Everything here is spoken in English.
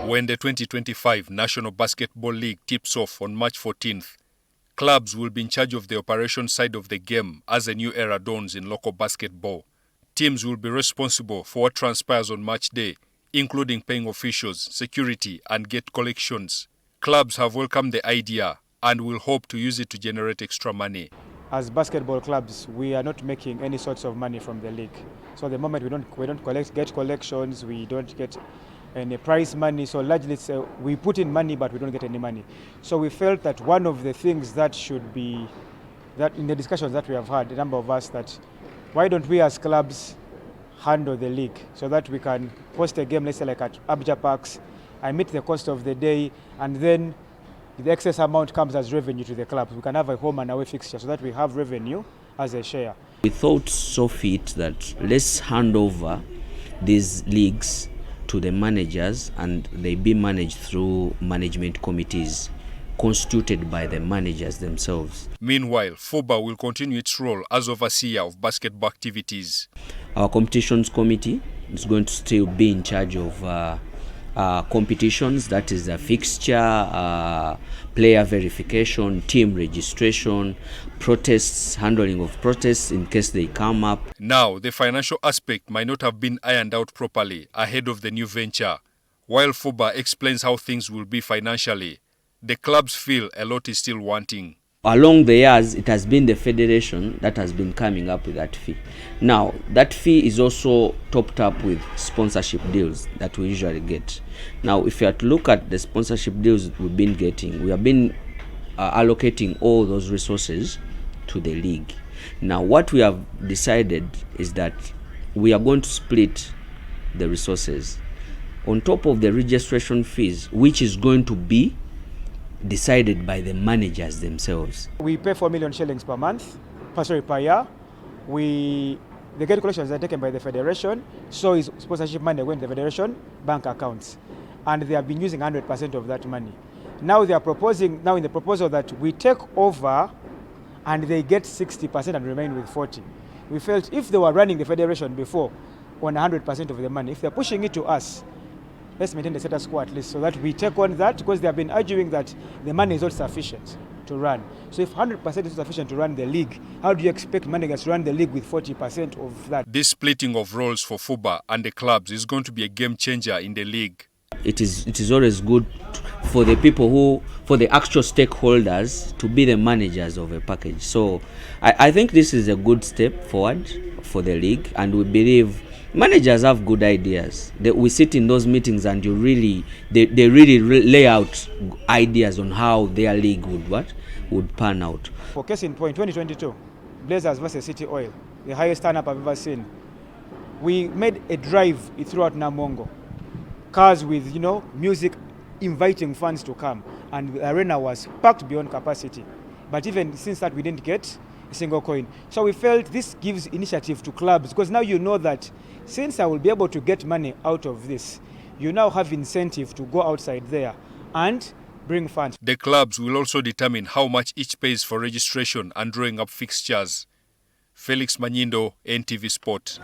When the 2025 National Basketball League tips off on March 14th, clubs will be in charge of the operation side of the game as a new era dawns in local basketball. Teams will be responsible for what transpires on match day, including paying officials, security, and gate collections. Clubs have welcomed the idea and will hope to use it to generate extra money. As basketball clubs, we are not making any sorts of money from the league. So at the moment we don't get collections, we don't get any prize money. So largely we put in money, but we don't get any money. So we felt that one of the things that should be, that in the discussions that we have had, a number of us, that why don't we as clubs handle the league so that we can host a game, let's say like at Abuja Parks, I meet the cost of the day, and then the excess amount comes as revenue to the clubs. We can have a home and away fixture so that we have revenue as a share. We thought so fit that let's hand over these leagues to the managers and they be managed through management committees constituted by the managers themselves. Meanwhile, FUBA will continue its role as overseer of basketball activities. Our competitions committee is going to still be in charge of competitions, that is a fixture, player verification, team registration, protests, handling of protests in case they come up. Now, the financial aspect might not have been ironed out properly ahead of the new venture. While FUBA explains how things will be financially, the clubs feel a lot is still wanting. Along the years, it has been the federation that has been coming up with that fee. Now, that fee is also topped up with sponsorship deals that we usually get. Now, if you have to look at the sponsorship deals we've been getting, we have been allocating all those resources to the league. Now, what we have decided is that we are going to split the resources on top of the registration fees, which is going to be decided by the managers themselves. We pay 4 million shillings per month, per year. The gate collections are taken by the federation, so is sponsorship money going to the federation bank accounts, and they have been using 100% of that money. Now they are proposing, now in the proposal, that we take over and they get 60% and remain with 40%. We felt if they were running the federation before on 100% of the money, if they're pushing it to us, let's maintain the status quo at least, so that we take on that, because they have been arguing that the money is not sufficient to run. So if 100% is sufficient to run the league, how do you expect managers to run the league with 40% of that? This splitting of roles for FUBA and the clubs is going to be a game changer in the league. It is always good for the people for the actual stakeholders to be the managers of a package. So I think this is a good step forward for the league, and we believe managers have good ideas. We sit in those meetings and they really lay out ideas on how their league would pan out. For case in point, 2022, Blazers versus City Oil, the highest turn-up I've ever seen. We made a drive throughout Namongo, cars with music inviting fans to come, and the arena was packed beyond capacity. But even since that, we didn't get a single coin. So we felt this gives initiative to clubs, because now you know that since I will be able to get money out of this, you now have incentive to go outside there and bring funds. The clubs will also determine how much each pays for registration and drawing up fixtures. Felix Manyindo, NTV Sport.